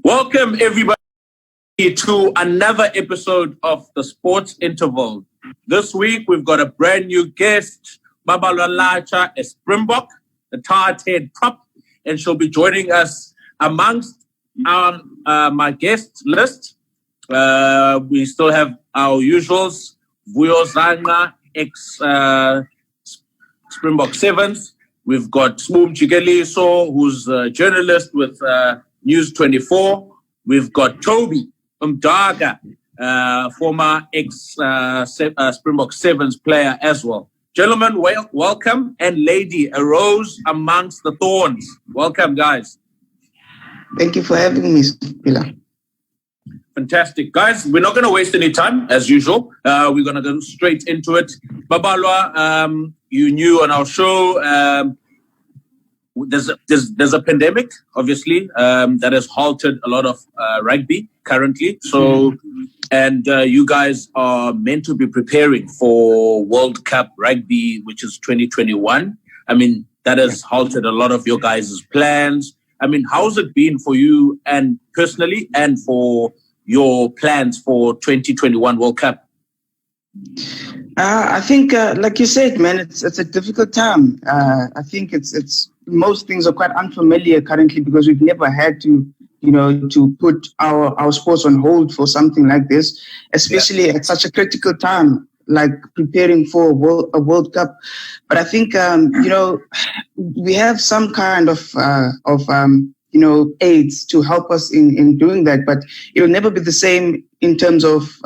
Welcome, everybody, to another episode of the Sports Interval. This week, we've got a brand new guest, Babalwa Latsha, a Springbok, the tarred-head prop, and she'll be joining us amongst my guest list. We still have our usuals, Vuyo Zangqa, ex-Springbok Sevens. We've got Mjikeliso, who's a journalist with News 24. We've got Toby Mdaka, former ex-Springbok Sevens player as well. Gentlemen, welcome. And lady, a rose amongst the thorns. Welcome, guys. Thank you for having me, Phila. Fantastic. Guys, we're not going to waste any time, as usual. We're going to go straight into it. Babalwa, you knew on our show, there's a pandemic, obviously, that has halted a lot of rugby currently. So, and you guys are meant to be preparing for World Cup rugby, which is 2021. I mean, that has halted a lot of your guys' plans. I mean, how's it been for you and personally and for your plans for 2021 World Cup? I think, like you said, man, it's a difficult time. I think it's most things are quite unfamiliar currently because we've never had to, to put our sports on hold for something like this, especially at such a critical time, like preparing for a World Cup. But I think, we have some kind of aids to help us in doing that, but it'll never be the same in terms of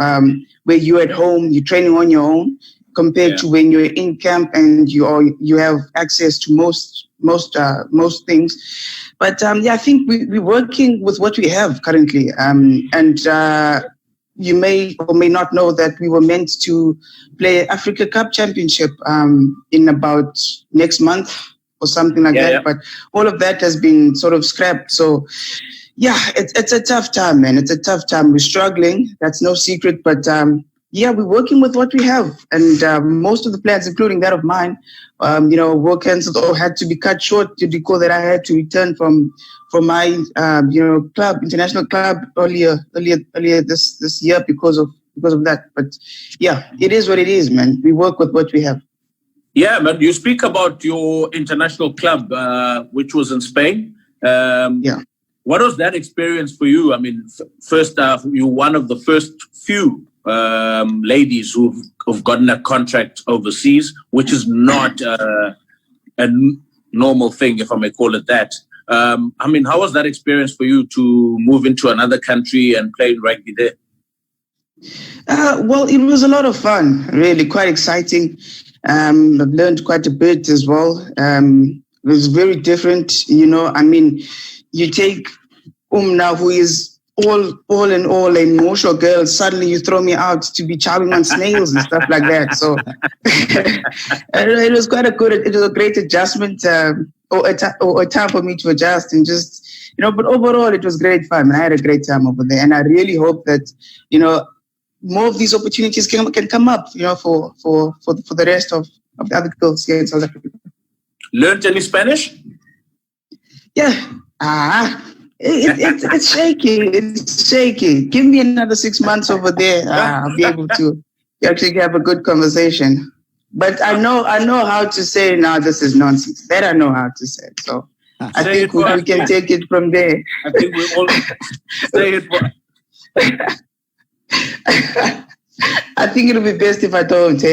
where you're at home, you're training on your own, compared to when you're in camp and you have access to most things. But I think we're working with what we have currently. And you may or may not know that we were meant to play Africa Cup Championship in about next month or something like that. But all of that has been sort of scrapped. So, it's a tough time, man. It's a tough time. We're struggling. That's no secret. But, we're working with what we have. And most of the plans, including that of mine, were cancelled or had to be cut short to because that I had to return from my, international club earlier this year because of that. But, it is what it is, man. We work with what we have. Yeah, man. You speak about your international club, which was in Spain. What was that experience for you? I mean, first, you're one of the first few ladies who've gotten a contract overseas, which is not a normal thing, if I may call it that. I mean, how was that experience for you to move into another country and play rugby there? Well, it was a lot of fun, really, quite exciting. I've learned quite a bit as well. It was very different, I mean, you take Umna, who is all in all a Mosho girl, suddenly you throw me out to be chowing on snails and stuff like that. So it was it was a great adjustment or a time for me to adjust and just, but overall it was great fun. I had a great time over there. And I really hope that, more of these opportunities can come up, for the rest of the other girls here in South Africa. Learned any Spanish? Yeah. It's shaky. It's shaky. Give me another 6 months over there. I'll be able to actually have a good conversation. But I know how to say, now this is nonsense. That I know how to say. So I think we can take it from there. I think we all say it for. I think it'll be best if I don't.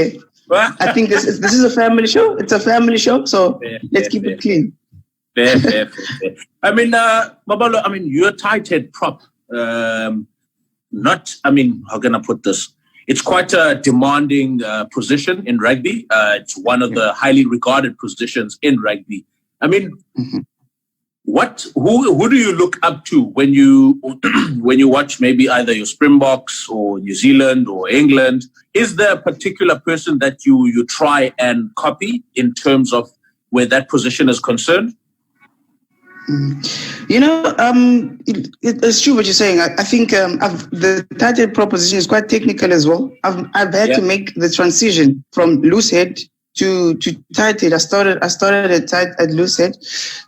I think this is a family show. It's a family show. So let's keep it clean. Fair. I mean, Babalwa, you're a tight-head prop. How can I put this? It's quite a demanding position in rugby. It's one of the highly regarded positions in rugby. I mean, who do you look up to when you watch maybe either your Springboks or New Zealand or England? Is there a particular person that you try and copy in terms of where that position is concerned? It's true what you're saying. I think the title proposition is quite technical as well. I've had to make the transition from loose head to tight head. I started at loose head,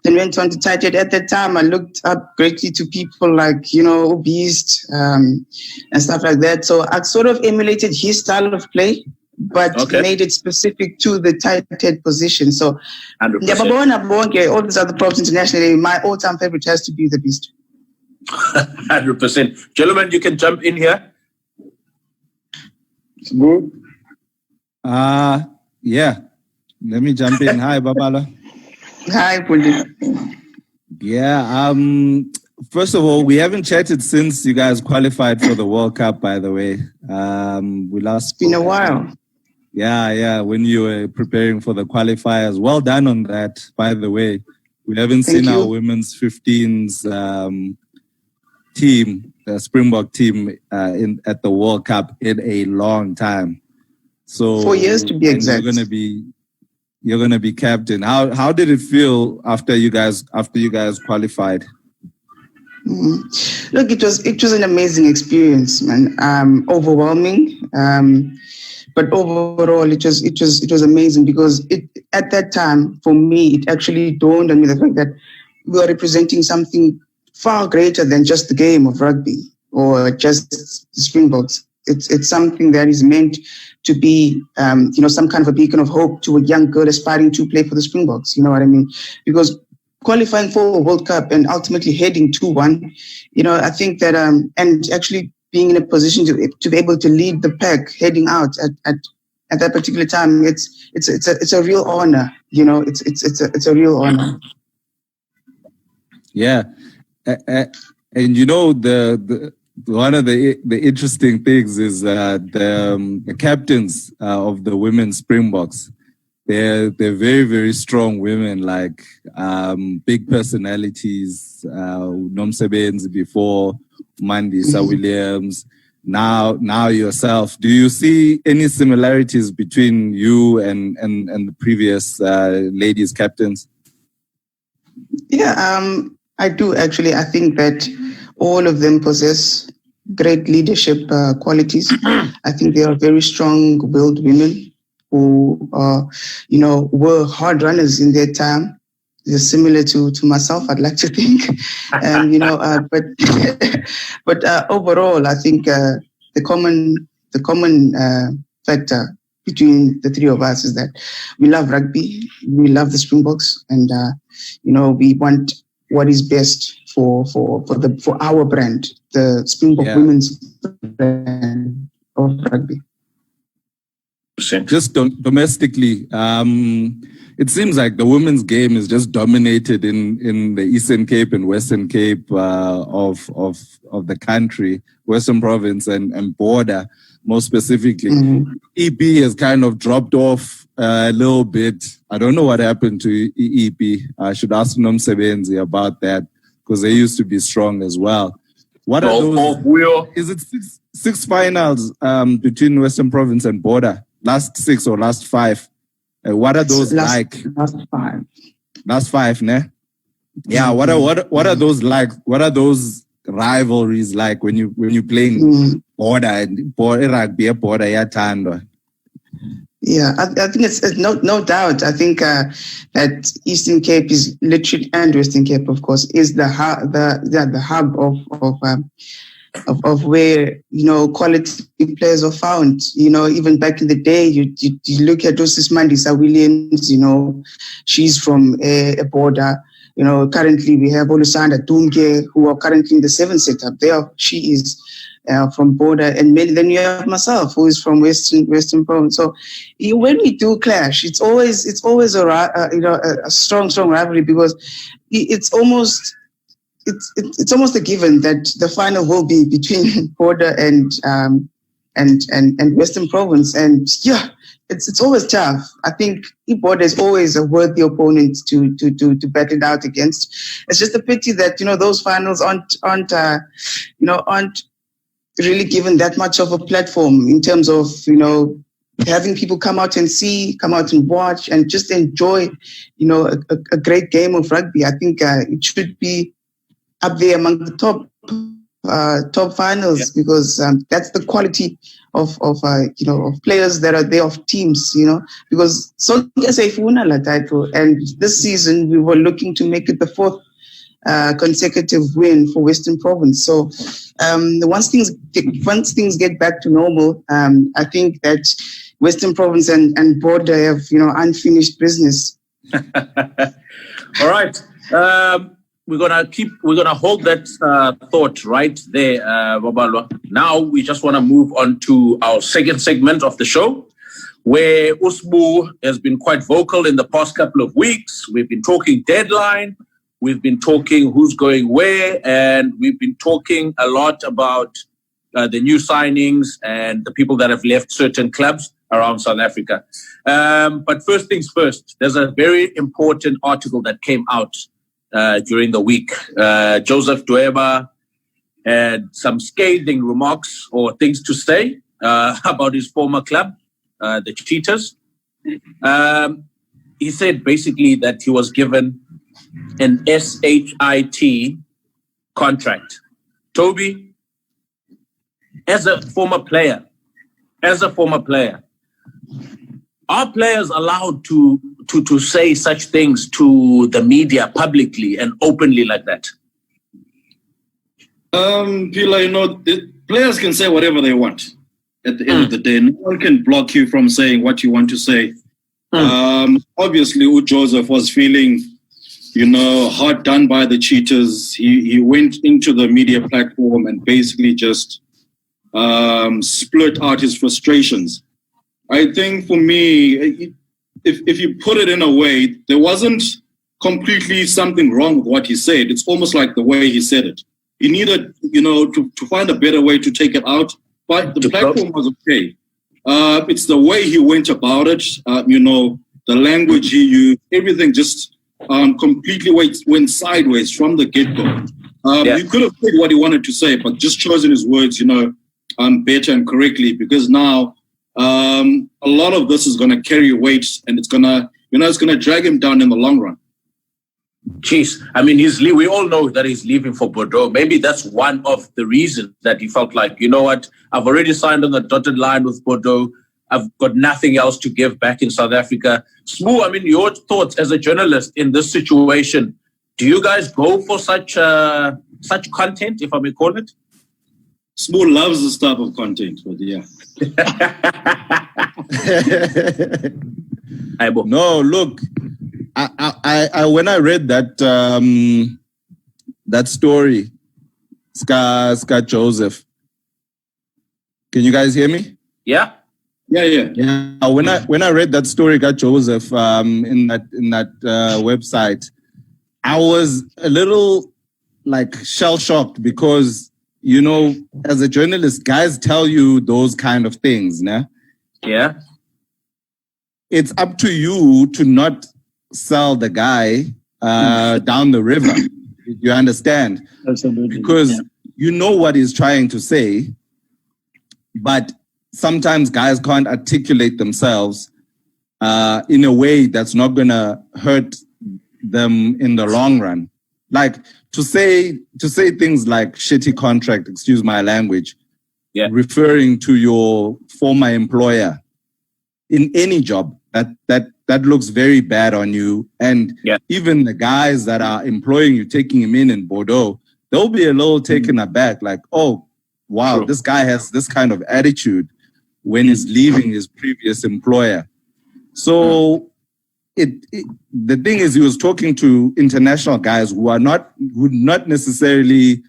then went on to tight head. At that time, I looked up greatly to people like, Beast and stuff like that. So I sort of emulated his style of play, but made it specific to the tight head position. So, all these other props internationally, my all-time favorite has to be the Beast. 100%. Gentlemen, you can jump in here. Good. Yeah. Let me jump in. Hi, Babalwa. Hi, Pundi. Yeah. First of all, we haven't chatted since you guys qualified for the World Cup, by the way. We last. It's been a while. Yeah. When you were preparing for the qualifiers. Well done on that, by the way. We haven't seen our women's 15s team, the Springbok team, at the World Cup in a long time. So 4 years to be exact. You're gonna be captain. How did it feel after you guys qualified? Look, it was an amazing experience, man. Overwhelming, but overall it was amazing because at that time for me it actually dawned on me the fact that we are representing something far greater than just the game of rugby or just the Springboks. It's something that is meant to be, some kind of a beacon of hope to a young girl aspiring to play for the Springboks. You know what I mean? Because qualifying for a World Cup and ultimately heading to one, I think that, and actually being in a position to be able to lead the pack heading out at that particular time, it's a real honor. It's a real honor. Yeah, and the one of the interesting things is the captains of the women's Springboks. They're very, very strong women, like big personalities. Nomsebenzi before, Mandisa Williams. Now yourself. Do you see any similarities between you and the previous ladies captains? Yeah, I do actually. I think that all of them possess great leadership qualities. I think they are very strong-willed women who were hard runners in their time. They're similar to myself, I'd like to think. And but overall, I think the common factor between the three of us is that we love rugby, we love the Springboks, and we want what is best for our brand, the Springbok women's brand of rugby. Just domestically, it seems like the women's game is just dominated in the Eastern Cape and Western Cape of the country, Western Province and border, more specifically. Mm-hmm. EP has kind of dropped off a little bit. I don't know what happened to EP. I should ask Nomsebenzi about that because they used to be strong as well. What are those? Is it six finals between Western Province and border? Last 6 or last 5? What are those like? Last 5. Last 5, ne? Yeah. What are those like? What are those rivalries like when you playing border and rugby border yathandwa? Yeah, I think it's no doubt. I think that Eastern Cape is literally, and Western Cape, of course, is the hub of where quality players are found. Even back in the day, you look at Joseph Mandisa Williams. She's from a border. Currently we have Olusanda Dumke, who are currently in the 7th setup. She is from border, and then you have myself, who is from Western Province. So when we do clash, it's always a strong rivalry, because it's almost a given that the final will be between border and Western Province, and yeah, it's always tough. I think border is always a worthy opponent to battle it out against. It's just a pity that those finals aren't really given that much of a platform in terms of having people come out and watch and just enjoy a great game of rugby. I think it should be up there among the top top finals because that's the quality of players that are there, of teams, because so won la title, and this season we were looking to make it the fourth consecutive win for Western Province. So once things get back to normal, I think that Western Province and Border have unfinished business. All right. We're gonna hold that thought right there, Babalwa. Now we just want to move on to our second segment of the show, where Usbu has been quite vocal in the past couple of weeks. We've been talking deadline, we've been talking who's going where, and we've been talking a lot about the new signings and the people that have left certain clubs around South Africa. But first things first, there's a very important article that came out during the week. Joseph Dweba had some scathing remarks or things to say about his former club, the Cheetahs. He said basically that he was given an SHIT contract. Toby, as a former player, are players allowed to say such things to the media publicly and openly like that? Phila, players can say whatever they want at the end of the day. No one can block you from saying what you want to say. Obviously, Joseph was feeling, hard done by the Cheetahs. He went into the media platform and basically just split out his frustrations. I think for me, if you put it in a way, there wasn't completely something wrong with what he said. It's almost like the way he said it. He needed, to find a better way to take it out. But the platform was okay. It's the way he went about it, the language he used, everything just completely went sideways from the get-go. He could have said what he wanted to say, but just chosen his words, better and correctly, because now a lot of this is going to carry weight, and it's going to drag him down in the long run. Jeez, I mean, we all know that he's leaving for Bordeaux. Maybe that's one of the reasons that he felt like, you know what, I've already signed on the dotted line with Bordeaux. I've got nothing else to give back in South Africa. Smoo, I mean, your thoughts as a journalist in this situation. Do you guys go for such content, if I may call it? Smoo loves this type of content, but yeah. No, look, I when I read that that story, Ska Joseph. Can you guys hear me? Yeah. Yeah. When I read that story, Ska Joseph, in that website, I was a little like shell shocked because, as a journalist, guys tell you those kind of things, nah? Yeah. It's up to you to not sell the guy down the river. You understand? Absolutely. Because you know what he's trying to say, but sometimes guys can't articulate themselves in a way that's not going to hurt them in the long run. Like to say things like shitty contract, excuse my language, referring to your former employer in any job, that looks very bad on you. And even the guys that are employing you, taking him in Bordeaux, they'll be a little taken aback, like, oh, wow, this guy has this kind of attitude when he's leaving his previous employer. So the thing is, he was talking to international guys who would not necessarily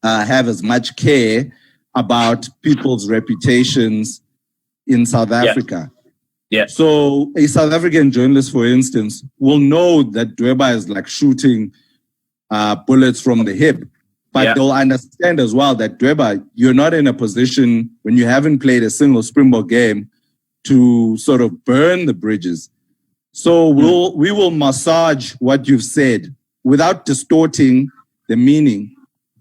have as much care about people's reputations in South Africa. Yeah. So a South African journalist, for instance, will know that Dweba is like shooting bullets from the hip. But they'll understand as well that Dweba, you're not in a position when you haven't played a single Springbok game to sort of burn the bridges. So we will massage what you've said without distorting the meaning,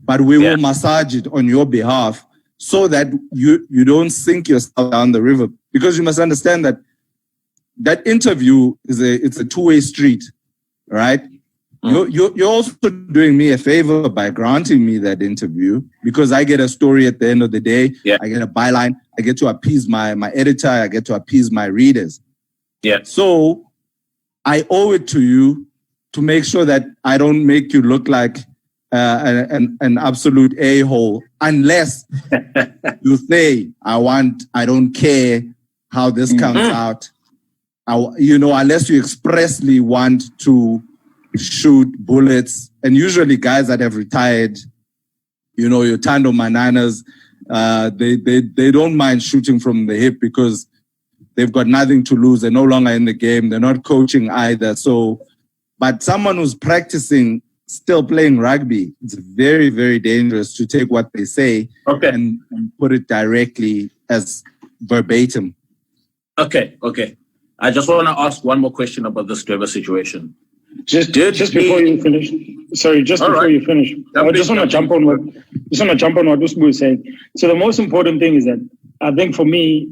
but we will massage it on your behalf so that you don't sink yourself down the river. Because you must understand that interview it's a two-way street, right? You're also doing me a favor by granting me that interview, because I get a story at the end of the day. Yeah. I get a byline. I get to appease my editor. I get to appease my readers. Yeah. So I owe it to you to make sure that I don't make you look like an absolute a-hole, unless you say, I don't care how this comes out. Unless you expressly want to shoot bullets. And usually guys that have retired, your Tando Mananas, they don't mind shooting from the hip because they've got nothing to lose. They're no longer in the game. They're not coaching either. So, but someone who's practicing, still playing rugby, it's very, very dangerous to take what they say and put it directly as verbatim. Okay. I just want to ask one more question about this Dweba situation. Just before you finish. Sorry, before you finish. I just want to jump on what Usbu is saying. So the most important thing is that I think for me,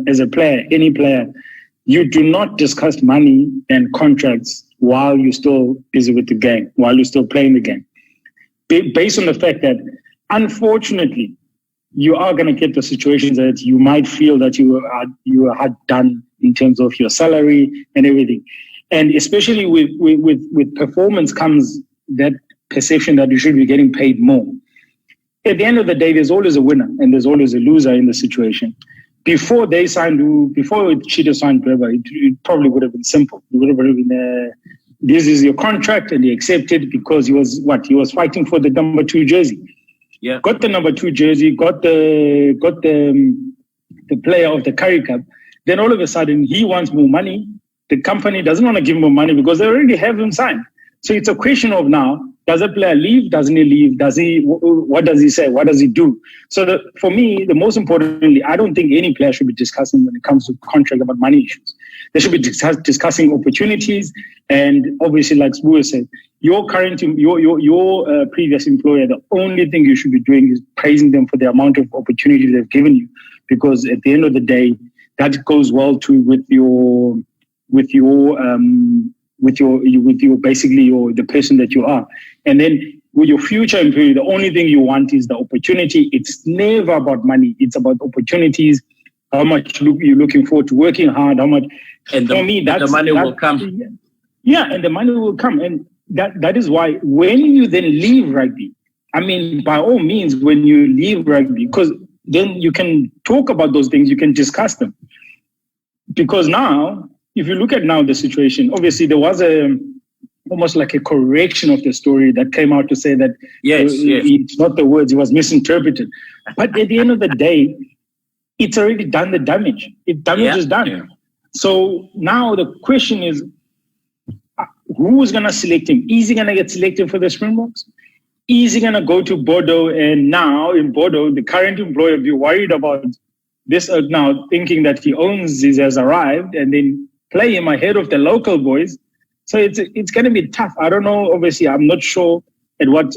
as a player, any player, you do not discuss money and contracts while you're still busy with the game, while you're still playing the game. Based on the fact that, unfortunately, you are going to get the situations that you might feel that you had done in terms of your salary and everything. And especially with performance comes that perception that you should be getting paid more. At the end of the day, there's always a winner and there's always a loser in the situation. Before Chida signed Dweba, it probably would have been simple. It would have been, this is your contract, and he accepted because he was fighting for the number 2 jersey. Yeah. Got the number 2 jersey, got the player of the Currie Cup. Then all of a sudden he wants more money. The company doesn't want to give him more money because they already have him signed. So it's a question of now, does a player leave? Doesn't he leave? What does he say? What does he do? So for me, the most importantly, I don't think any player should be discussing when it comes to contract about money issues. They should be discussing opportunities. And obviously, like Sbu said, your previous employer, the only thing you should be doing is praising them for the amount of opportunity they've given you. Because at the end of the day, that goes well too with the person that you are. And then with your future employee, the only thing you want is the opportunity. It's never about money. It's about opportunities. How much you're looking forward to working hard. How much? And the money will come. Yeah, and the money will come. And that is why when you then leave rugby, I mean, by all means, when you leave rugby, because then you can talk about those things, you can discuss them. Because now, if you look at now the situation, obviously there was almost like a correction of the story that came out to say that it's not the words, it was misinterpreted. But at the end of the day, it's already done the damage. Damage is done. Yeah. So now the question is, who's going to select him? Is he going to get selected for the Springboks? Is he going to go to Bordeaux? And now in Bordeaux, the current employer will be worried about this now, thinking that he owns this has arrived, and then play him ahead of the local boys. So it's going to be tough. I don't know. Obviously, I'm not sure at what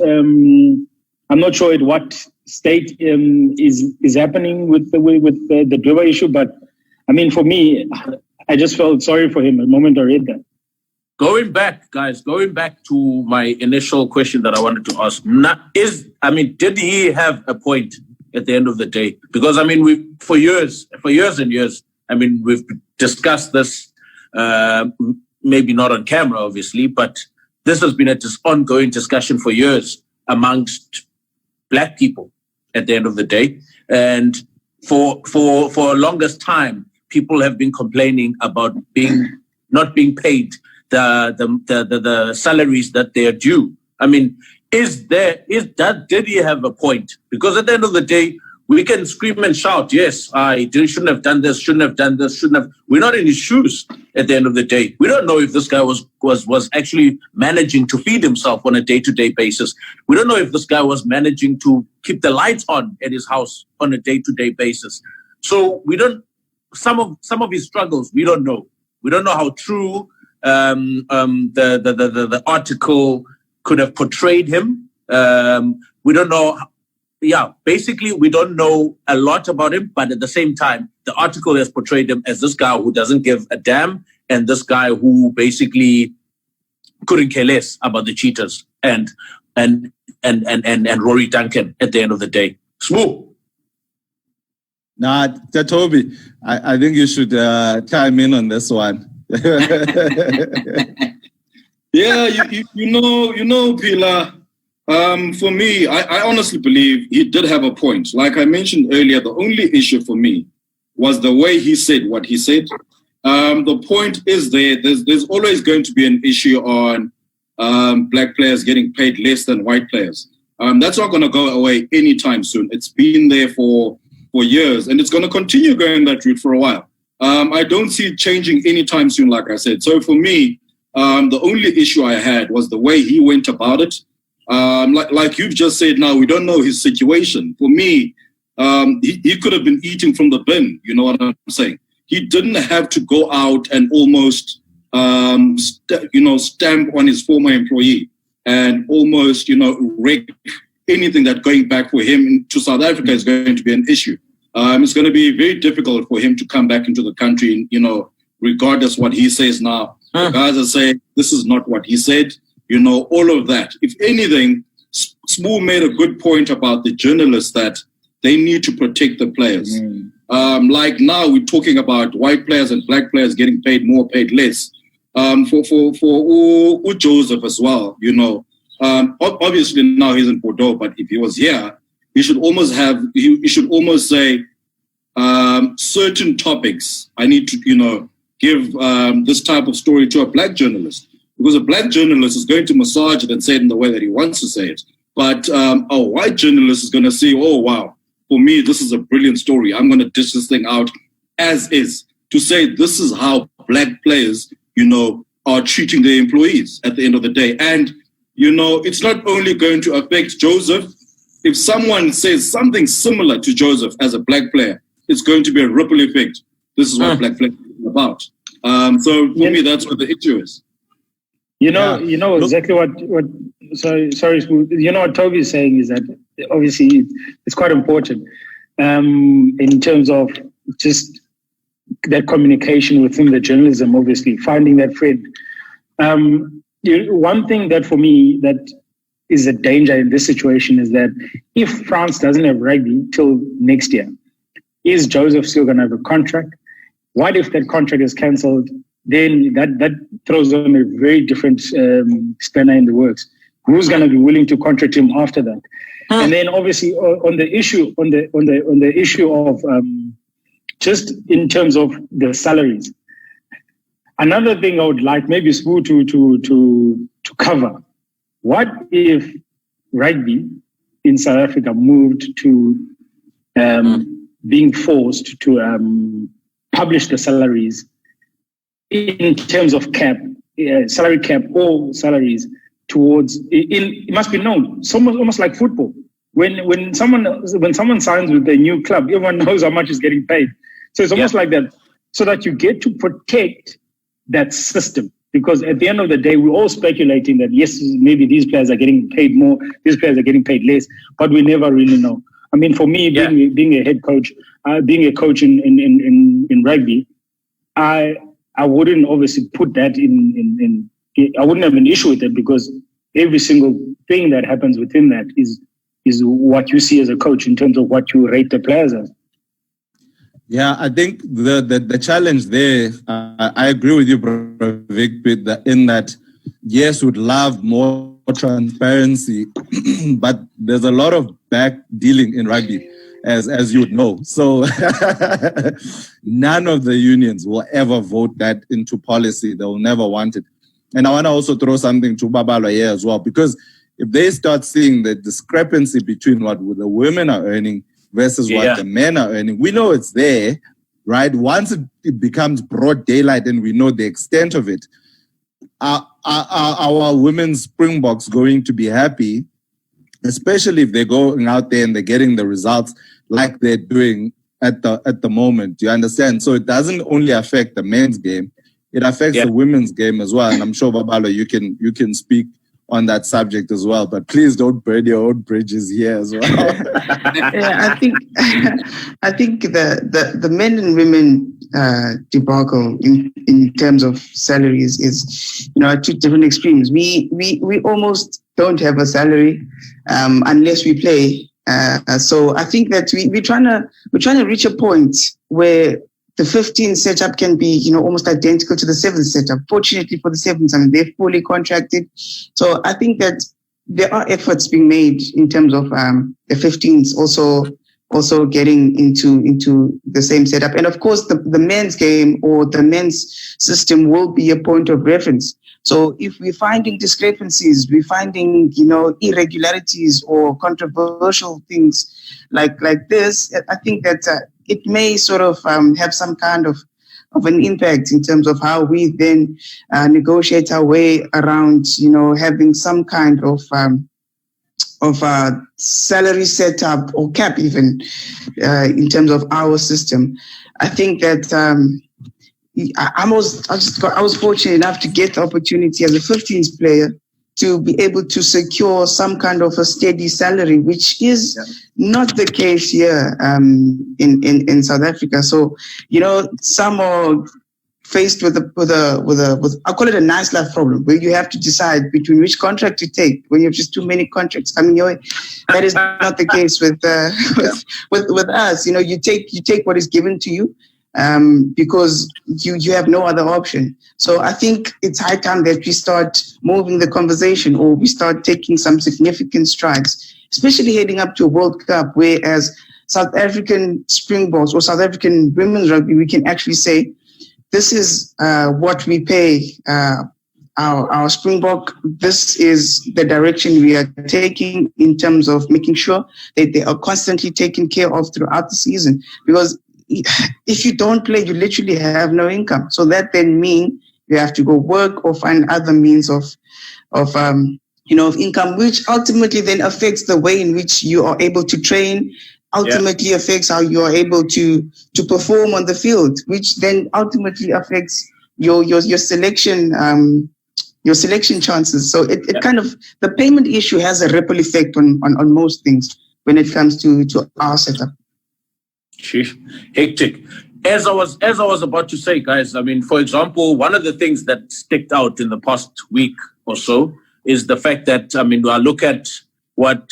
state is happening with the Dweba issue. But I mean, for me, I just felt sorry for him the moment I read that. Going back to my initial question that I wanted to ask, did he have a point at the end of the day? Because I mean, for years and years, I mean, we've discussed this, maybe not on camera, obviously, but this has been an ongoing discussion for years amongst black people at the end of the day. And for longest time, people have been complaining about not being paid the salaries that they are due. I mean, did he have a point? Because at the end of the day, we can scream and shout, yes, shouldn't have done this, we're not in his shoes at the end of the day. We don't know if this guy was actually managing to feed himself on a day-to-day basis. We don't know if this guy was managing to keep the lights on at his house on a day-to-day basis. So we don't, some of his struggles, we don't know. We don't know how true the article could have portrayed him. We don't know. Basically, we don't know a lot about him, but at the same time, the article has portrayed him as this guy who doesn't give a damn, and this guy who basically couldn't care less about the cheaters and Rory Duncan at the end of the day. Smooth. Nah, Toby, I think you should chime in on this one. Yeah, you know, Phila. For me, I honestly believe he did have a point. Like I mentioned earlier, the only issue for me was the way he said what he said. The point is there's always going to be an issue on black players getting paid less than white players. That's not going to go away anytime soon. It's been there for years, and it's going to continue going that route for a while. I don't see it changing anytime soon, like I said. So for me, the only issue I had was the way he went about it. Like you've just said now, we don't know his situation. For me, he could have been eating from the bin, you know what I'm saying? He didn't have to go out and almost, stamp on his former employee and almost, wreck anything that going back for him to South Africa is going to be an issue. It's going to be very difficult for him to come back into the country, regardless what he says now. The guys are saying this is not what he said, all of that. If anything, Smooth made a good point about the journalists that they need to protect the players. Like now we're talking about white players and black players getting paid more, paid less. For Joseph as well, obviously now he's in Bordeaux, but if he was here, he should almost say certain topics. I need to, give this type of story to a black journalist, because a black journalist is going to massage it and say it in the way that he wants to say it. But a white journalist is going to say, oh, wow, for me, this is a brilliant story. I'm going to dish this thing out as is, to say this is how black players, are treating their employees at the end of the day. And, it's not only going to affect Joseph. If someone says something similar to Joseph as a black player, it's going to be a ripple effect. This is what black players are about. So for me, that's what the issue is. Exactly what sorry, what Toby is saying is that obviously it's quite important in terms of just that communication within the journalism, obviously finding that thread. One thing that for me that is a danger in this situation is that if France doesn't have rugby till next year, is Joseph still going to have a contract? What if that contract is cancelled? Then that throws on a very different spanner in the works. Who's going to be willing to contract him after that? And then obviously on the issue of just in terms of the salaries. Another thing I would like maybe Spoo to cover. What if rugby in South Africa moved to being forced to publish the salaries in terms of cap, salary cap, all salaries towards? It must be known. It's almost like football. When someone signs with a new club, everyone knows how much is getting paid. So it's almost like that, so that you get to protect that system. Because at the end of the day, we're all speculating that yes, maybe these players are getting paid more, these players are getting paid less, but we never really know. I mean, for me, being a head coach, being a coach in rugby, I wouldn't obviously put that in. I wouldn't have an issue with it, because every single thing that happens within that is what you see as a coach in terms of what you rate the players as. Yeah, I think the challenge there, I agree with you, Bro Vic, in that, yes, we'd love more transparency, but there's a lot of back dealing in rugby, as you would know. So none of the unions will ever vote that into policy. They will never want it. And I want to also throw something to Babalwa here as well, because if they start seeing the discrepancy between what the women are earning versus what the men are earning, we know it's there, right? Once it becomes broad daylight and we know the extent of it, are our women's Springboks going to be happy, especially if they're going out there and they're getting the results like they're doing at the moment? Do you understand? So it doesn't only affect the men's game, it affects the women's game as well. And I'm sure, Babalwa, you can speak on that subject as well. But please don't burn your own bridges here as well. Yeah, I think the men and women debacle in terms of salaries is, at two different extremes. We almost don't have a salary unless we play. So I think that we're trying to reach a point where the 15 setup can be, almost identical to the 7 setup. Fortunately for the 7s, they're fully contracted. So I think that there are efforts being made in terms of the 15s also getting into the same setup. And of course, the men's game or the men's system will be a point of reference. So if we're finding discrepancies, we're finding, irregularities or controversial things like this, I think that it may sort of have some kind of an impact in terms of how we then negotiate our way around, having some kind of salary setup or cap even in terms of our system. I think that I was fortunate enough to get the opportunity as a 15th player to be able to secure some kind of a steady salary, which is not the case here in South Africa. So, some are faced with I call it a nice life problem, where you have to decide between which contract to take when you have just too many contracts coming your way. That is not the case with us. You take what is given to you because you have no other option. So I think it's high time that we start moving the conversation, or we start taking some significant strides, especially heading up to a World Cup, whereas South African Springboks or South African women's rugby, we can actually say, this is what we pay our Springbok. This is the direction we are taking in terms of making sure that they are constantly taken care of throughout the season. Because if you don't play, you literally have no income. So that then means you have to go work or find other means of income, which ultimately then affects the way in which you are able to train. Ultimately affects how you are able to perform on the field, which then ultimately affects your selection chances. So it kind of, the payment issue has a ripple effect on most things when it comes to our setup. Chief, hectic. As I was about to say, guys, for example, one of the things that sticked out in the past week or so is the fact that, I look at what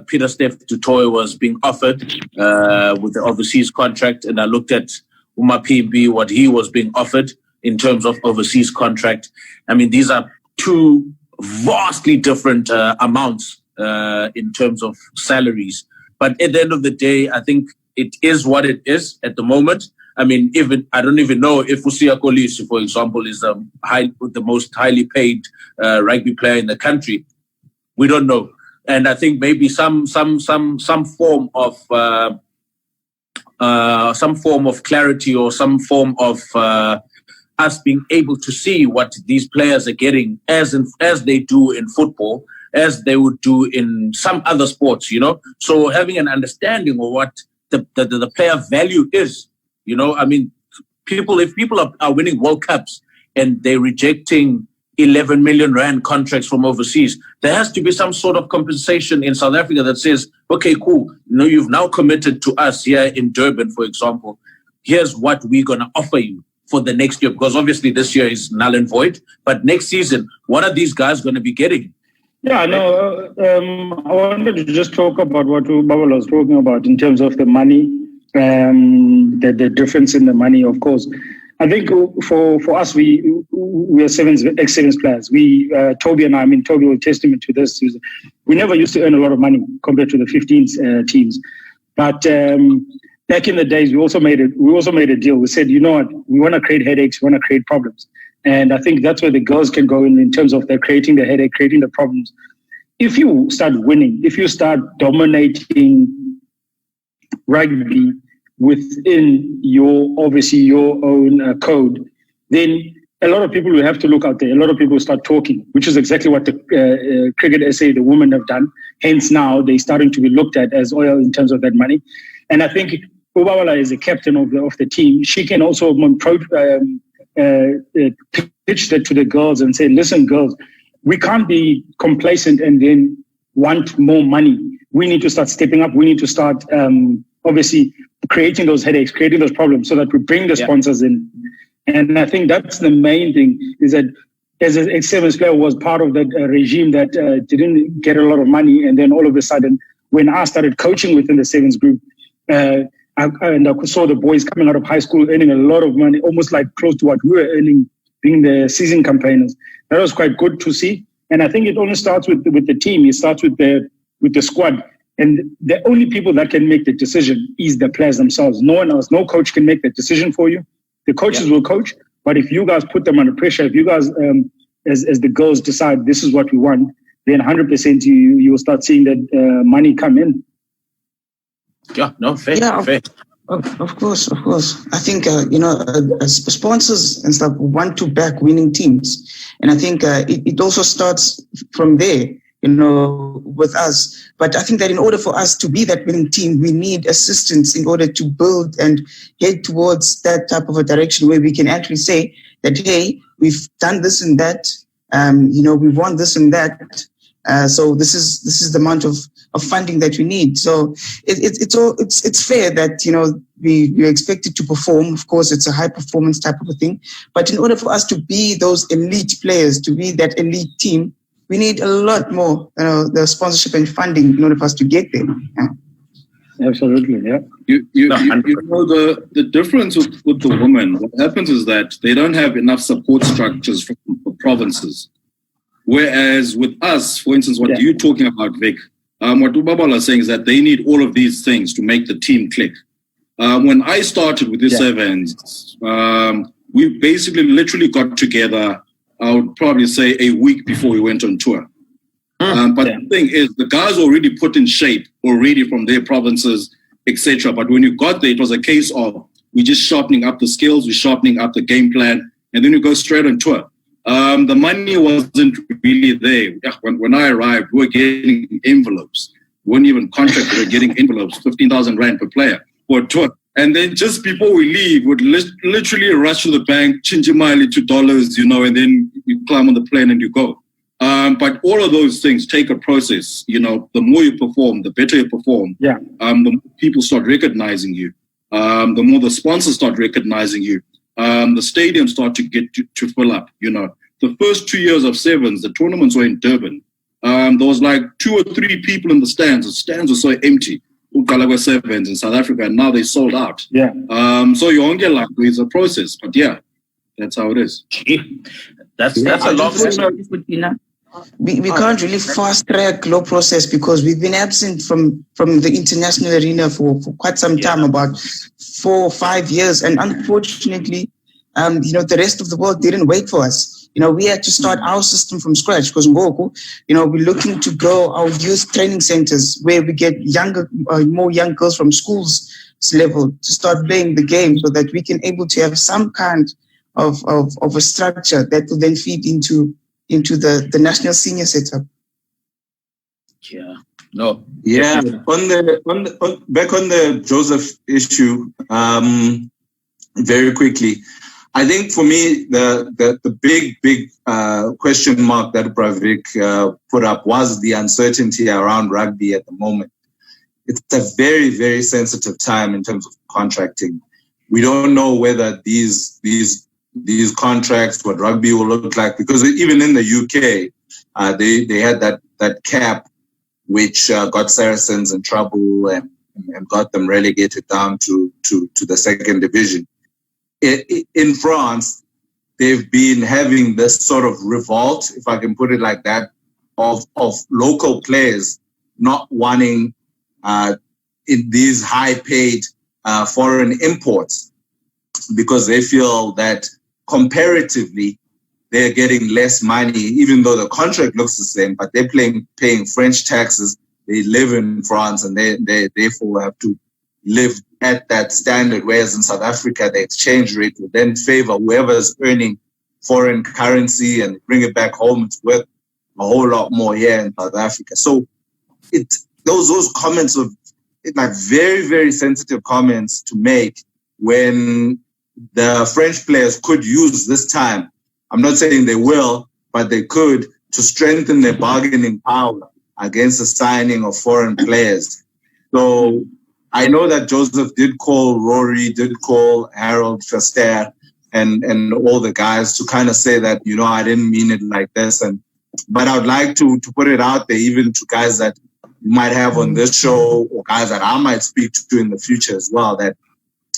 Peter Steph du Toit was being offered with the overseas contract, and I looked at Umapimbi, what he was being offered in terms of overseas contract. These are two vastly different amounts in terms of salaries. But at the end of the day, I think it is what it is at the moment. I don't even know if Usia Kolisi, for example, is the most highly paid rugby player in the country. We don't know. And I think maybe some form of clarity, or some form of us being able to see what these players are getting as they do in football, as they would do in some other sports, So having an understanding of what the player value is, if people are winning World Cups and they're rejecting 11 million rand contracts from overseas, there has to be some sort of compensation in South Africa that says, okay, cool, you've now committed to us here in Durban, for example. Here's what we're going to offer you for the next year, because obviously this year is null and void. But next season, what are these guys going to be getting? Yeah, no, I wanted to just talk about what Babalwa was talking about in terms of the money, the difference in the money, of course. I think for us, we are ex-sevens players. Toby and I, Toby was testament to this. We never used to earn a lot of money compared to the 15 teams. But back in the days, we also made a deal. We said, you know what, we want to create headaches, we want to create problems. And I think that's where the girls can go in terms of they're creating the headache, creating the problems. If you start winning, if you start dominating rugby within your own code, then a lot of people will have to look out there. A lot of people will start talking, which is exactly what the Cricket SA, the women, have done. Hence now they're starting to be looked at as oil in terms of that money. And I think Babalwa is the captain of the team. She can also pitch that to the girls and say, listen, girls, we can't be complacent and then want more money. We need to start stepping up. We need to start, obviously, creating those headaches, creating those problems so that we bring the sponsors in. And I think that's the main thing, is that as an ex-Sevens player was part of that regime that didn't get a lot of money. And then all of a sudden, when I started coaching within the Sevens group, I saw the boys coming out of high school earning a lot of money, almost like close to what we were earning being the season campaigners. That was quite good to see. And I think it only starts with the team. It starts with the squad. And the only people that can make the decision is the players themselves. No one else, no coach can make that decision for you. The coaches will coach, but if you guys put them under pressure, if you guys, as the girls decide this is what we want, then 100% you will start seeing that money come in. Yeah, no, fair. Yeah, fair. Of course. I think, sponsors and stuff want to back winning teams. And I think it also starts from there, with us. But I think that in order for us to be that winning team, we need assistance in order to build and head towards that type of a direction where we can actually say that, hey, we've done this and that, we've won this and that. So this is the amount of funding that we need. So it's fair that, we're expected to perform. Of course, it's a high performance type of a thing. But in order for us to be those elite players, to be that elite team, we need a lot more, the sponsorship and funding in order for us to get there. Yeah. Absolutely, yeah. You know the difference with the women, what happens is that they don't have enough support structures from the provinces. Whereas with us, for instance, what you're talking about, Vic, what Babalwa is saying is that they need all of these things to make the team click. When I started with the Sevens, we basically literally got together, I would probably say a week before we went on tour. But the thing is, the guys were already put in shape already from their provinces, etc. But when you got there, it was a case of we just sharpening up the skills, we sharpening up the game plan, and then you go straight on tour. The money wasn't really there. When I arrived, we were getting envelopes. We weren't even contracted, we were getting envelopes, 15,000 Rand per player for a tour. And then just before we leave, we'd literally rush to the bank, change your money to dollars, and then you climb on the plane and you go. But all of those things take a process. The more you perform, the better you perform. Yeah. The more people start recognizing you. The more the sponsors start recognizing you. The stadiums start to get to fill up. The first 2 years of Sevens, the tournaments were in Durban. There was like 2 or 3 people in the stands. The stands were so empty. Ukalawa Sevens in South Africa, and now they sold out. Yeah. So you won't get like it's a process, but yeah, that's how it is. That's a long. We can't really fast track law process because we've been absent from the international arena for quite some time, about 4 or 5 years, and unfortunately, the rest of the world didn't wait for us. We had to start our system from scratch because we're looking to grow our youth training centers where we get more young girls from schools level to start playing the game so that we can able to have some kind of a structure that will then feed into the national senior setup. Yeah. No. Yeah. Back on the Joseph issue, very quickly. I think for me, the big question mark that Pravik put up was the uncertainty around rugby at the moment. It's a very, very sensitive time in terms of contracting. We don't know whether these contracts, what rugby will look like, because even in the UK, they had that cap which got Saracens in trouble and got them relegated down to the second division. In France, they've been having this sort of revolt, if I can put it like that, of local players not wanting in these high-paid foreign imports because they feel that comparatively they're getting less money, even though the contract looks the same, but they're paying French taxes. They live in France and they therefore have to live at that standard, whereas in South Africa, the exchange rate will then favor whoever's earning foreign currency and bring it back home. It's worth a whole lot more here in South Africa. So those comments of like very, very sensitive comments to make when the French players could use this time. I'm not saying they will, but they could to strengthen their bargaining power against the signing of foreign players. So I know that Joseph did call Rory, did call Harold Verster and all the guys to kind of say that, I didn't mean it like this. But I would like to put it out there, even to guys that you might have on this show or guys that I might speak to in the future as well, that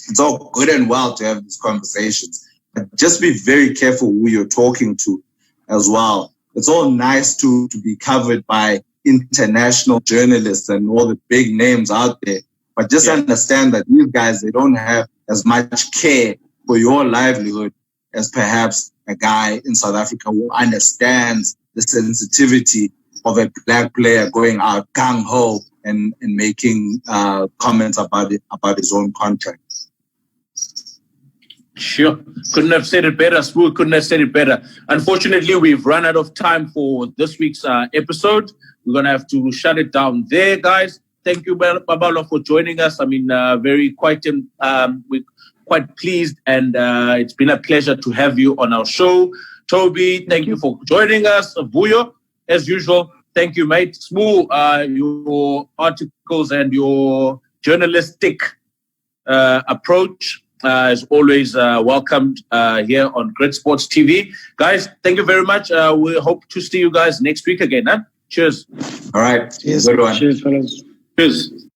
it's all good and well to have these conversations, but just be very careful who you're talking to as well. It's all nice to be covered by international journalists and all the big names out there, but just understand that these guys, they don't have as much care for your livelihood as perhaps a guy in South Africa who understands the sensitivity of a black player going out gung-ho and making comments about his own contract. Sure. Couldn't have said it better. Smooth couldn't have said it better. Unfortunately, we've run out of time for this week's episode. We're going to have to shut it down there, guys. Thank you, Babalwa, for joining us. I mean, we're quite pleased, and it's been a pleasure to have you on our show. Toby, thank you for joining us. Vuyo, as usual, thank you, mate. Smooth, your articles and your journalistic approach is always welcomed here on Grit Sports TV. Guys, thank you very much. We hope to see you guys next week again. Huh? Cheers. All right. Cheers. Good one. Cheers, fellas. Cheers.